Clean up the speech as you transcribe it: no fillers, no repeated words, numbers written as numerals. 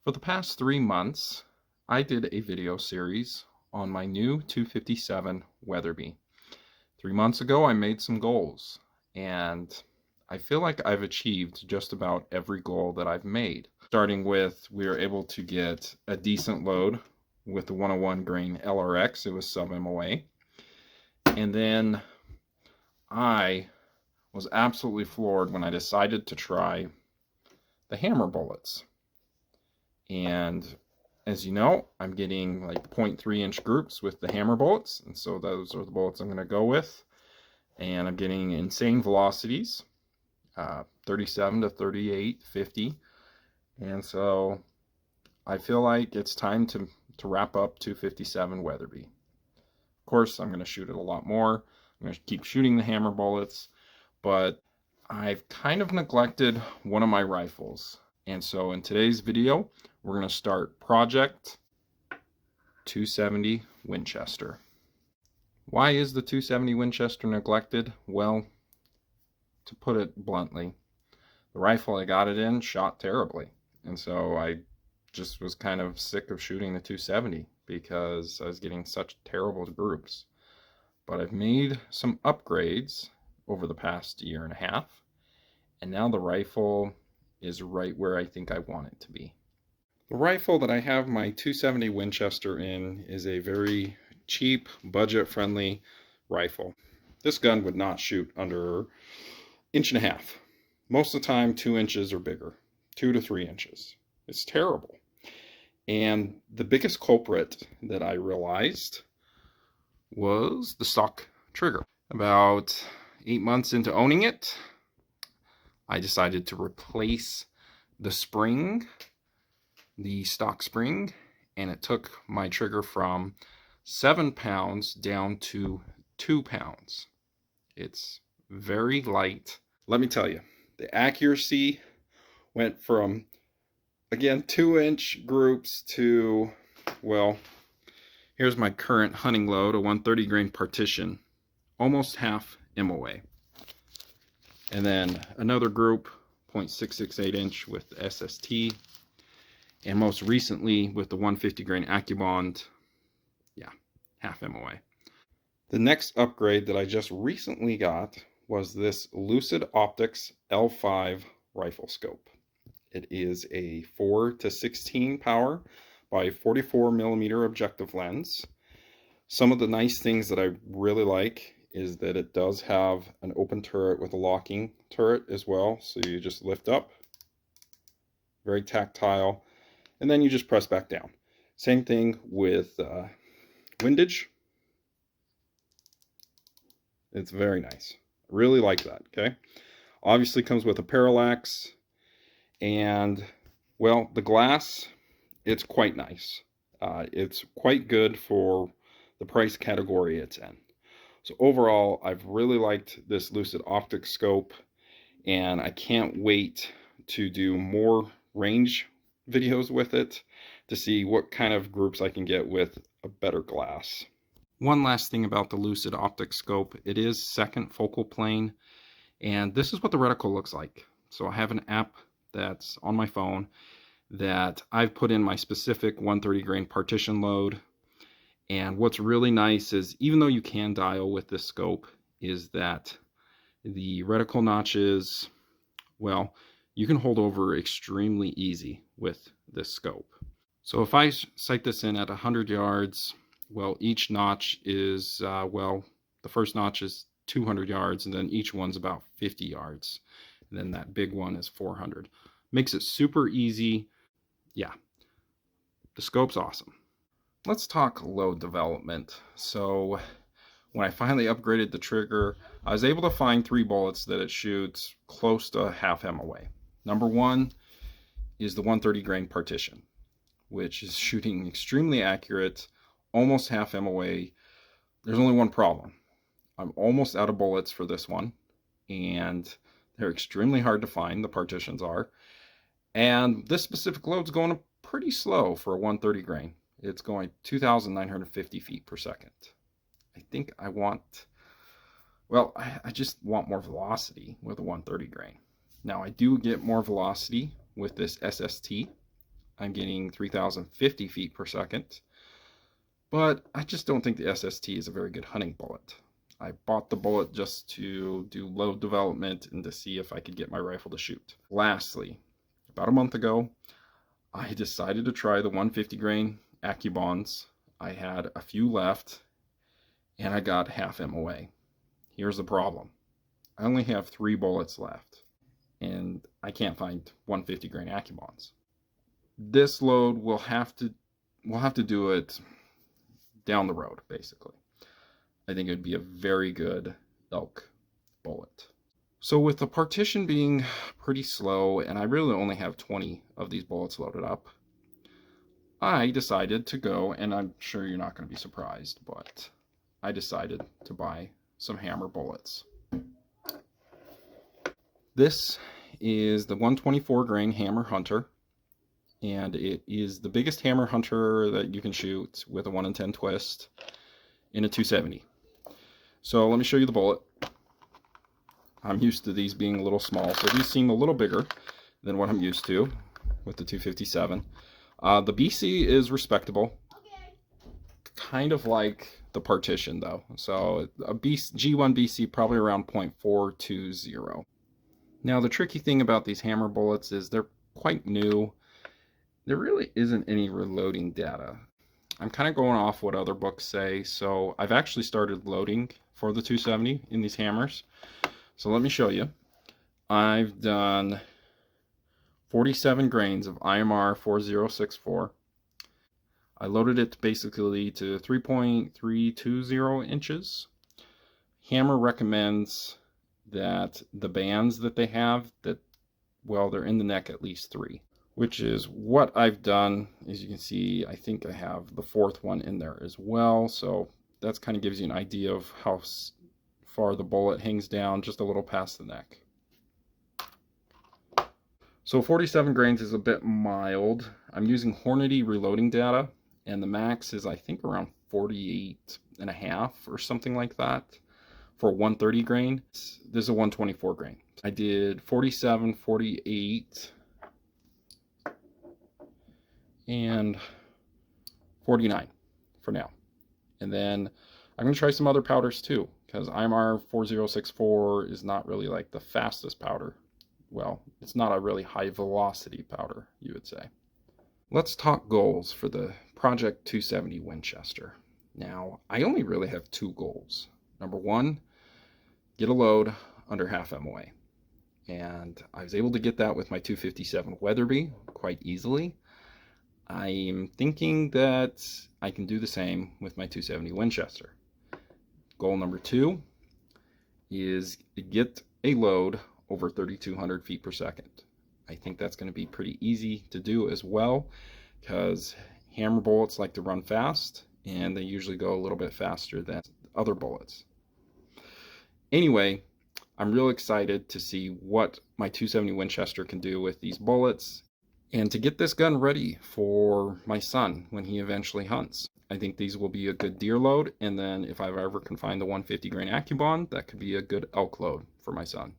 For the past 3 months, I did a video series on my new 257 Weatherby. 3 months ago, I made some goals, and I feel like I've achieved just about every goal that I've made. Starting with, we were able to get a decent load with the 101 grain LRX. It was sub MOA. And then I was absolutely floored when I decided to try the hammer bullets. And as you know, I'm getting like 0.3 inch groups with the hammer bullets, and so those are the bullets I'm going to go with. And I'm getting insane velocities, 37 to 38, 50. And so I feel like it's time to wrap up 257 Weatherby. Of course, I'm going to shoot it a lot more. I'm going to keep shooting the hammer bullets, but I've kind of neglected one of my rifles. And so in today's video, we're going to start Project 270 Winchester. Why is the 270 Winchester neglected? Well, to put it bluntly, the rifle I got it in shot terribly. And so I just was kind of sick of shooting the 270 because I was getting such terrible groups. But I've made some upgrades over the past year and a half, and now the rifle is right where I think I want it to be. The rifle that I have my 270 Winchester in is a very cheap, budget-friendly rifle. This gun would not shoot under 1.5 inches. Most of the time, 2 inches or bigger, 2 to 3 inches. It's terrible. And the biggest culprit that I realized was the stock trigger. About 8 months into owning it, I decided to replace the spring, the stock spring, and it took my trigger from 7 pounds down to 2 pounds. It's very light. Let me tell you, the accuracy went from, again, 2-inch groups to, well, here's my current hunting load, a 130 grain partition, almost half MOA. And then another group, 0.668 inch with SST. And most recently with the 150 grain AccuBond, yeah, half MOA. The next upgrade that I just recently got was this Lucid Optics L5 rifle scope. It is a 4 to 16 power by 44 millimeter objective lens. Some of the nice things that I really like is that it does have an open turret with a locking turret as well. So you just lift up, very tactile, and then you just press back down. Same thing with windage. It's very nice. I really like that, okay? Obviously comes with a parallax, and, well, the glass, it's quite nice. It's quite good for the price category it's in. So overall, I've really liked this Lucid Optics scope, and I can't wait to do more range videos with it to see what kind of groups I can get with a better glass. One last thing about the Lucid Optics scope, it is second focal plane, and this is what the reticle looks like. So I have an app that's on my phone that I've put in my specific 130 grain partition load. And what's really nice is, even though you can dial with this scope, is that the reticle notches, well, you can hold over extremely easy with this scope. So if I sight this in at 100 yards, well, each notch is, well, the first notch is 200 yards, and then each one's about 50 yards. And then that big one is 400. Makes it super easy. Yeah, the scope's awesome. Let's talk load development. So when I finally upgraded the trigger, I was able to find 3 bullets that it shoots close to half MOA. Number one is the 130 grain partition, which is shooting extremely accurate, almost half MOA. There's only one problem. I'm almost out of bullets for this one, and they're extremely hard to find, the partitions are. And this specific load's going pretty slow for a 130 grain. It's going 2,950 feet per second. I think I want, well, I just want more velocity with a 130 grain. Now I do get more velocity with this SST. I'm getting 3,050 feet per second. But I just don't think the SST is a very good hunting bullet. I bought the bullet just to do load development and to see if I could get my rifle to shoot. Lastly, about a month ago, I decided to try the 150 grain AccuBonds. I had a few left, and I got half MOA. Here's the problem. I only have 3 bullets left, and I can't find 150 grain AccuBonds. This load we'll have to do it down the road, basically. I think it would be a very good elk bullet. So with the partition being pretty slow, and I really only have 20 of these bullets loaded up, I decided to go, and I'm sure you're not going to be surprised, but I decided to buy some hammer bullets. This is the 124 grain Hammer Hunter, and it is the biggest hammer hunter that you can shoot with a 1 in 10 twist in a 270. So let me show you the bullet. I'm used to these being a little small, so these seem a little bigger than what I'm used to with the 257. The BC is respectable. Kind of like the partition though. So a G1 BC probably around 0.420. Now the tricky thing about these hammer bullets is they're quite new. There really isn't any reloading data. I'm kind of going off what other books say, so I've actually started loading for the 270 in these hammers. So let me show you. I've done 47 grains of IMR 4064. I loaded it basically to 3.320 inches. Hammer recommends that the bands that they have, well, they're in the neck at least 3. Which is what I've done. As you can see, I think I have the 4th one in there as well. So that kind of gives you an idea of how far the bullet hangs down, just a little past the neck. So 47 grains is a bit mild. I'm using Hornady reloading data, and the max is I think around 48.5 or something like that for 130 grain. This is a 124 grain. I did 47, 48, and 49 for now. And then I'm going to try some other powders too, because IMR 4064 is not really like the fastest powder. Well, it's not a really high velocity powder, you would say. Let's talk goals for the Project 270 Winchester. Now, I only really have 2 goals. Number 1, get a load under half MOA. And I was able to get that with my 257 Weatherby quite easily. I'm thinking that I can do the same with my 270 Winchester. Goal number 2 is get a load over 3,200 feet per second. I think that's going to be pretty easy to do as well, because hammer bullets like to run fast, and they usually go a little bit faster than other bullets. Anyway, I'm real excited to see what my 270 Winchester can do with these bullets, and to get this gun ready for my son when he eventually hunts. I think these will be a good deer load, and then if I ever can find the 150 grain AccuBond, that could be a good elk load for my son.